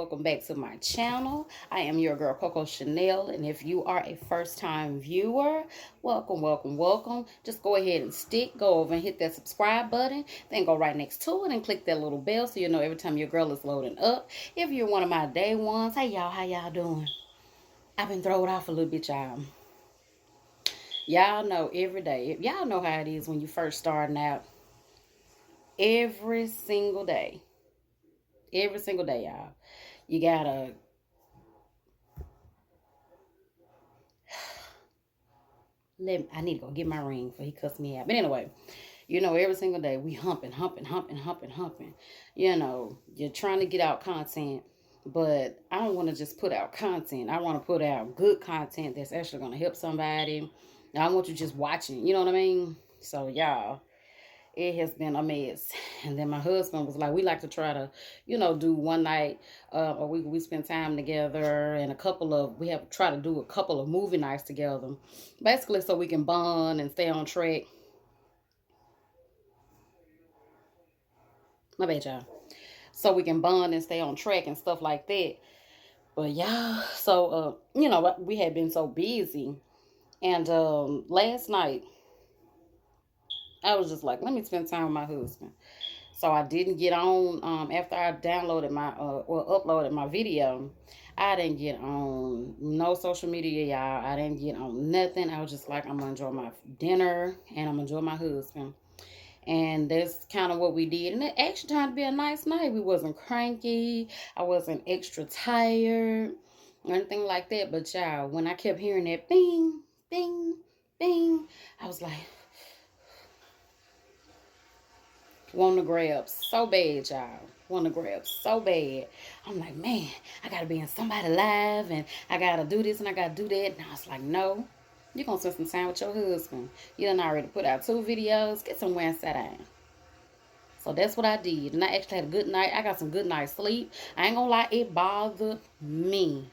welcome back to my channel. I am your girl Coco Chanel, and if you are a first-time viewer, welcome, welcome, welcome. Just go ahead and go over and hit that subscribe button, then go right next to it and click that little bell so you know every time your girl is loading up. If you're one of my day ones, hey y'all, how y'all doing? I've been thrown off a little bit, y'all. Y'all know every day. Y'all know how it is when you first starting out. Every single day. Every single day, y'all. You gotta I need to go get my ring before he cuss me out. But anyway, every single day we humping, humping, humping, humping, humping. You're trying to get out content, but I don't want to just put out content. I want to put out good content that's actually going to help somebody. I want you just watching, you know what I mean? So, y'all, it has been a mess. And then my husband was like, we like to try to, do one night or we spend time together, and we have tried to do a couple of movie nights together, basically so we can bond and stay on track. My bad, y'all. So we can bond and stay on track and stuff like that. But y'all, so we had been so busy, and last night I was just like, let me spend time with my husband. So I didn't get on after I downloaded my or uploaded my video. I didn't get on no social media, y'all. I didn't get on nothing. I was just like, I'm gonna enjoy my dinner and I'm gonna enjoy my husband. And that's kind of what we did. And it actually turned to be a nice night. We wasn't cranky. I wasn't extra tired or anything like that. But y'all, when I kept hearing that bing, bing, bing, I was like, want to grab so bad, y'all. Want to grab so bad. I'm like, man, I got to be in somebody live, and I got to do this and I got to do that. And I was like, no, you're going to spend some time with your husband. You done already put out 2 videos. Get somewhere and sit down. So that's what I did. And I actually had a good night. I got some good night's sleep. I ain't going to lie, it bothered me.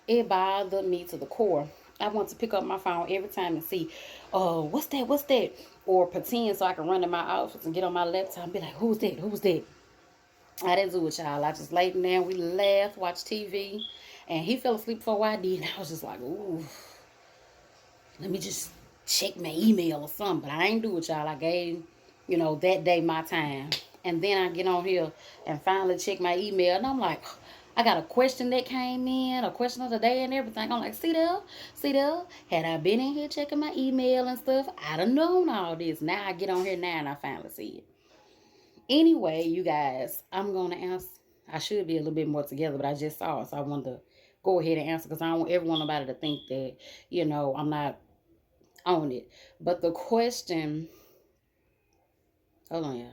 It bothered me to the core. I want to pick up my phone every time and see, oh, what's that? Or pretend so I can run in my office and get on my laptop and be like, who's that? I didn't do it, y'all. I just laid down. We laughed, watched TV, and he fell asleep before I did. And I was just like, ooh, let me just check my email or something. But I ain't do it, y'all. I gave, that day my time. And then I get on here and finally check my email. And I'm like, I got a question that came in, a question of the day and everything. I'm like, see there. Had I been in here checking my email and stuff, I'd have known all this. Now I get on here now and I finally see it. Anyway, you guys, I'm going to answer. I should be a little bit more together, but I just saw it. So I wanted to go ahead and answer because I don't want nobody to think that, I'm not on it. But the question, hold on, y'all.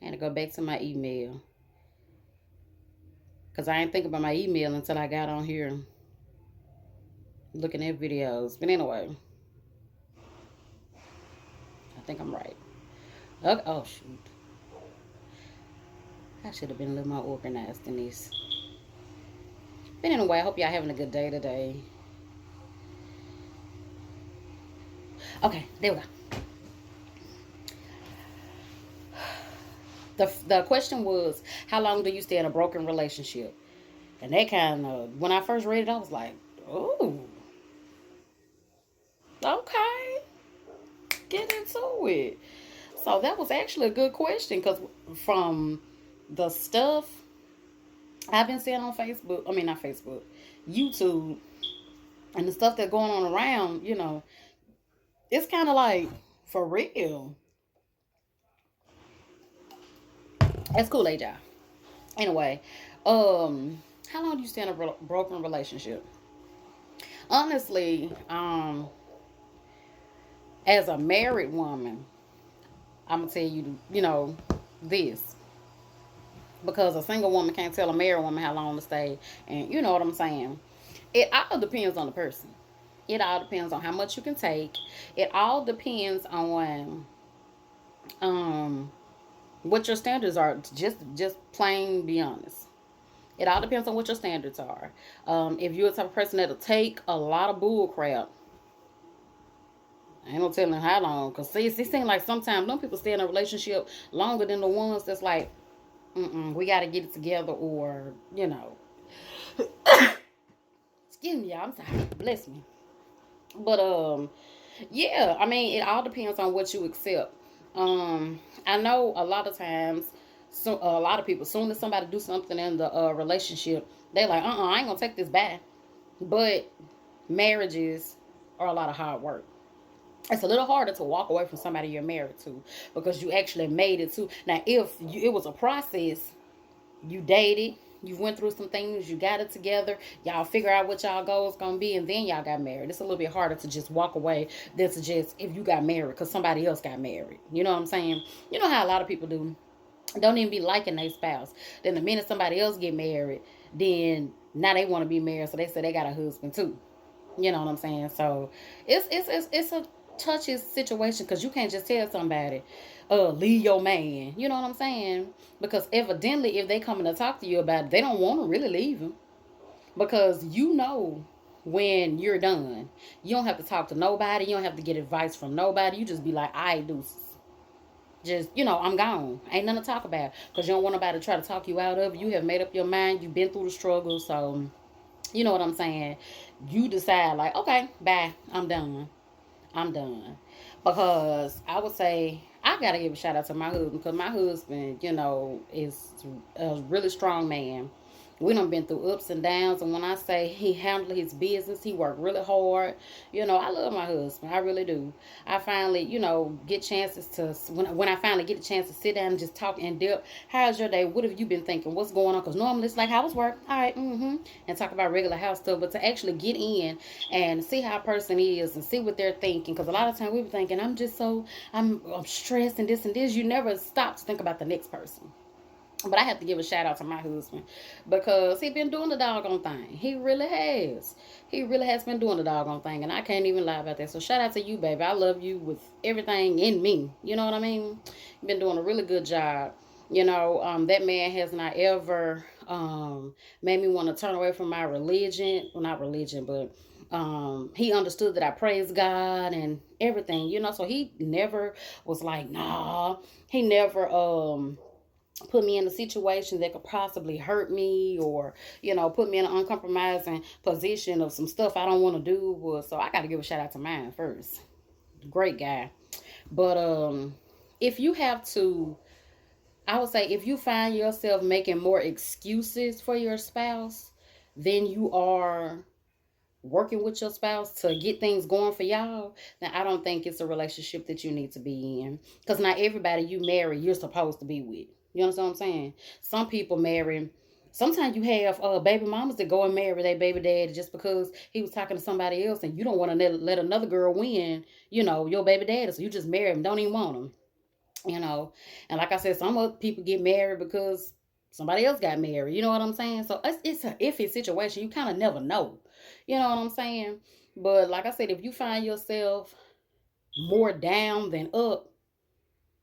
I had to go back to my email because I didn't think about my email until I got on here looking at videos. But anyway, I think I'm right. Okay. Oh, shoot. I should have been a little more organized than this. But anyway, I hope y'all having a good day today. Okay, there we go. The question was, how long do you stay in a broken relationship? And that kind of, when I first read it, I was like, oh, okay, get into it. So that was actually a good question because from the stuff I've been seeing on Facebook, I mean, not Facebook, YouTube, and the stuff that's going on around, it's kind of like, for real. That's cool, y'all. Anyway, how long do you stay in a broken relationship? Honestly, as a married woman, I'm gonna tell you, this because a single woman can't tell a married woman how long to stay, and you know what I'm saying. It all depends on the person. It all depends on how much you can take. It all depends on um what your standards are. Just plain be honest. It all depends on what your standards are. If you're the type of person that'll take a lot of bull crap, Ain't no telling how long. Cause see, it seems like sometimes them people stay in a relationship longer than the ones that's like, we got to get it together, or excuse me, y'all. I'm sorry. Bless me. But yeah. I mean, it all depends on what you accept. I know a lot of times, so a lot of people, soon as somebody do something in the relationship, they like, I ain't gonna take this back. But marriages are a lot of hard work. It's a little harder to walk away from somebody you're married to because you actually made it to. Now, if it was a process, you dated, you went through some things, you got it together, y'all figure out what y'all goals gonna be, and then y'all got married. It's a little bit harder to just walk away than to just if you got married because somebody else got married. You know what I'm saying? You know how a lot of people do. Don't even be liking their spouse. Then the minute somebody else get married, then now they want to be married, so they say they got a husband too. You know what I'm saying? So it's a touchy situation because you can't just tell somebody, leave your man. You know what I'm saying? Because evidently, if they coming to talk to you about it, they don't want to really leave him because when you're done. You don't have to talk to nobody. You don't have to get advice from nobody. You just be like, I do. Just, I'm gone. Ain't nothing to talk about because you don't want nobody to try to talk you out of it. You have made up your mind. You've been through the struggle. So, you know what I'm saying? You decide, like, okay, bye. I'm done. I'm done. Because I would say I gotta give a shout out to my husband because my husband, is a really strong man. We done been through ups and downs, and when I say he handled his business, he worked really hard. I love my husband. I really do. I finally, get chances to when I finally get a chance to sit down and just talk in depth. How's your day? What have you been thinking? What's going on? Because normally it's like, how was work? All right, and talk about regular house stuff. But to actually get in and see how a person is and see what they're thinking, because a lot of times we be thinking, I'm stressed and this and this. You never stop to think about the next person. But I have to give a shout out to my husband because he been doing the doggone thing. He really has. He really has been doing the doggone thing. And I can't even lie about that. So shout out to you, baby. I love you with everything in me. You know what I mean? You've been doing a really good job. That man has not ever made me want to turn away from my religion. Well, not religion, but he understood that I praise God and everything. So he never was like, nah. He never put me in a situation that could possibly hurt me, or put me in an uncompromising position of some stuff I don't want to do. So I got to give a shout out to mine first. Great guy. But if you have to, I would say, if you find yourself making more excuses for your spouse than you are working with your spouse to get things going for y'all, then I don't think it's a relationship that you need to be in. Because not everybody you marry, you're supposed to be with. You understand what I'm saying? Some people marry. Sometimes you have baby mamas that go and marry their baby daddy just because he was talking to somebody else, and you don't want to let another girl win, your baby daddy. So you just marry him, don't even want him. And like I said, some other people get married because somebody else got married. You know what I'm saying? So it's an iffy situation. You kind of never know. You know what I'm saying? But like I said, if you find yourself more down than up,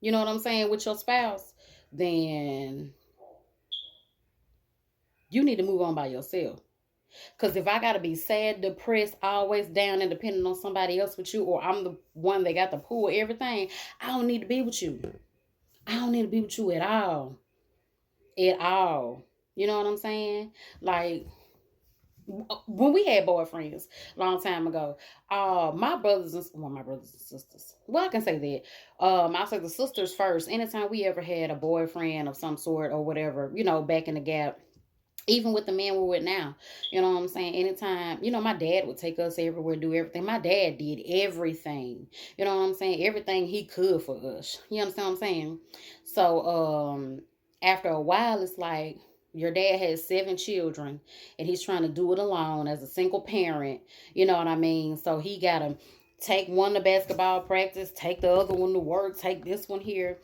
you know what I'm saying, with your spouse, then you need to move on by yourself. Because if I got to be sad, depressed, always down and depending on somebody else with you, or I'm the one that got to pull everything, I don't need to be with you. I don't need to be with you at all. At all. You know what I'm saying? Like, when we had boyfriends a long time ago, my brothers and sisters. Well, I can say that. I'll say the sisters first. Anytime we ever had a boyfriend of some sort or whatever, back in the gap, even with the men we're with now, you know what I'm saying? Anytime, my dad would take us everywhere, do everything. My dad did everything. You know what I'm saying? Everything he could for us. You understand what I'm saying? So, after a while, it's like your dad has 7 children and he's trying to do it alone as a single parent. You know what I mean? So he got to take one to basketball practice, take the other one to work, take this one here.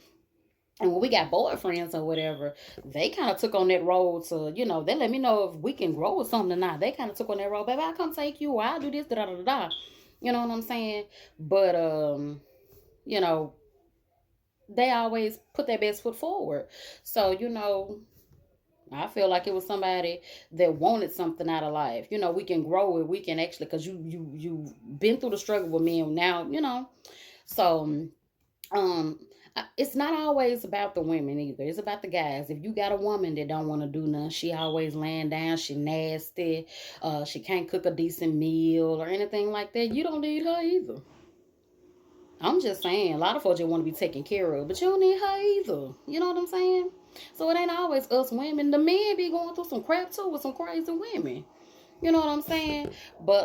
And when we got boyfriends or whatever, they kind of took on that role to, they let me know if we can grow or something or not. They kind of took on that role. Baby, I'll come take you, or I'll do this, da da da da. You know what I'm saying? But, you know, they always put their best foot forward. So, I feel like it was somebody that wanted something out of life. You know, we can grow it. We can actually, because you've been through the struggle with me, and now you know. So um, it's not always about the women either. It's about the guys. If you got a woman that don't want to do nothing, she always laying down, she nasty, she can't cook a decent meal or anything like that. You don't need her either. I'm just saying, a lot of folks just want to be taken care of, but you don't need her either. You know what I'm saying? So it ain't always us women. The men be going through some crap too with some crazy women. You know what I'm saying? But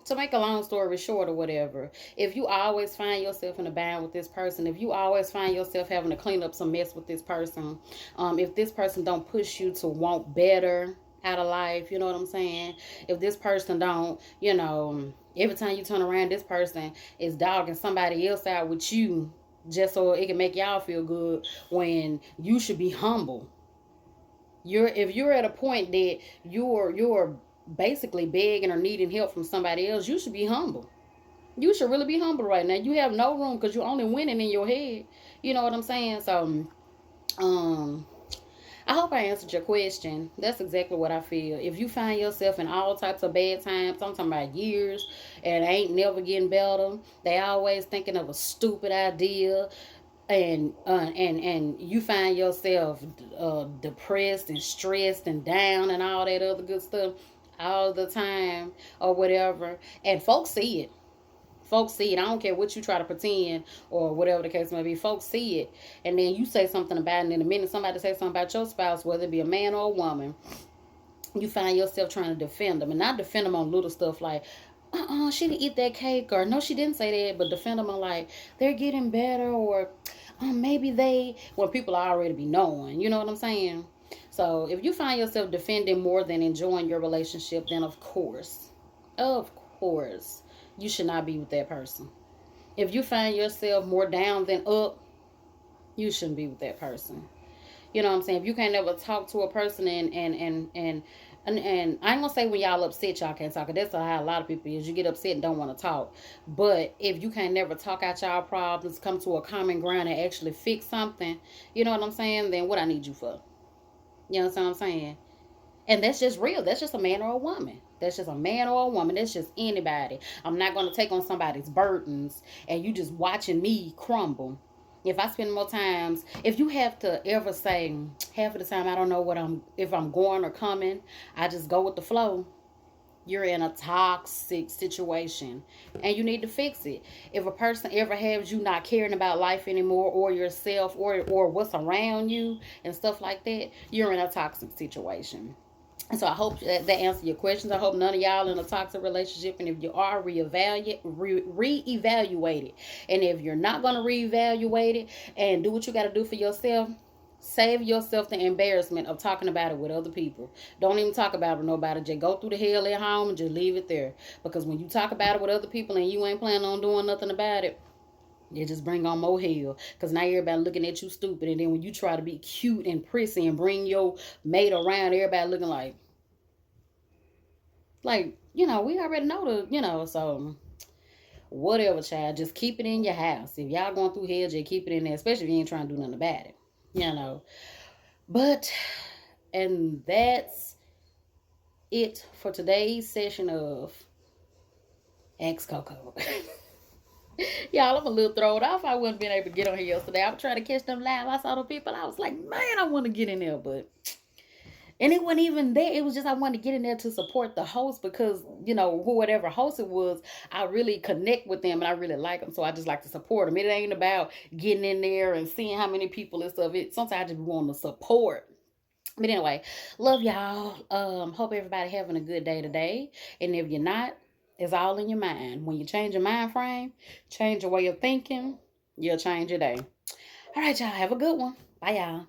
to make a long story short or whatever, if you always find yourself in a bind with this person, if you always find yourself having to clean up some mess with this person, if this person don't push you to want better out of life, you know what I'm saying? If this person don't, every time you turn around, this person is dogging somebody else out with you just so it can make y'all feel good when you should be humble. If you're at a point that you're basically begging or needing help from somebody else, you should be humble. You should really be humble right now. You have no room because you're only winning in your head. You know what I'm saying? So, um, I hope I answered your question. That's exactly what I feel. If you find yourself in all types of bad times, I'm talking about years, and ain't never getting better, they always thinking of a stupid idea, and you find yourself depressed and stressed and down and all that other good stuff all the time or whatever, and folks see it. Folks see it. I don't care what you try to pretend or whatever the case may be. Folks see it, and then you say something about it, and in a minute somebody say something about your spouse, whether it be a man or a woman, you find yourself trying to defend them, and not defend them on little stuff like, she didn't eat that cake, or no, she didn't say that, but defend them on like they're getting better, or maybe they, when people already be knowing, you know what I'm saying? So if you find yourself defending more than enjoying your relationship, then of course, you should not be with that person. If you find yourself more down than up, you shouldn't be with that person. You know what I'm saying? If you can't never talk to a person and I ain't gonna say when y'all upset y'all can't talk. That's how a lot of people is. You get upset and don't want to talk. But if you can't never talk out y'all problems, come to a common ground and actually fix something, you know what I'm saying? Then what I need you for? You know what I'm saying? And that's just real. That's just a man or a woman. That's just a man or a woman. That's just anybody. I'm not going to take on somebody's burdens and you just watching me crumble. If I spend more times, if you have to ever say half of the time I don't know if I'm going or coming, I just go with the flow. You're in a toxic situation and you need to fix it. If a person ever has you not caring about life anymore or yourself or what's around you and stuff like that, you're in a toxic situation. And so I hope that answers your questions. I hope none of y'all in a toxic relationship. And if you are, reevaluate it. And if you're not going to reevaluate it and do what you got to do for yourself, save yourself the embarrassment of talking about it with other people. Don't even talk about it with nobody. Just go through the hell at home and just leave it there. Because when you talk about it with other people and you ain't planning on doing nothing about it, it just bring on more hell. Because now everybody looking at you stupid. And then when you try to be cute and prissy and bring your mate around, everybody looking like, we already know so whatever, child. Just keep it in your house. If y'all going through hell, just keep it in there, especially if you ain't trying to do nothing about it. But, and that's it for today's session of X Coco. Y'all, I'm a little thrown off. I wasn't being able to get on here yesterday. I was trying to catch them live. I saw the people. I was like, man, I want to get in there, but. And it wasn't even there. It was just I wanted to get in there to support the host because, whoever host it was, I really connect with them and I really like them. So I just like to support them. It ain't about getting in there and seeing how many people and stuff. Sometimes I just want to support. But anyway, love y'all. Hope everybody having a good day today. And if you're not, it's all in your mind. When you change your mind frame, change your way of thinking, you'll change your day. All right, y'all. Have a good one. Bye, y'all.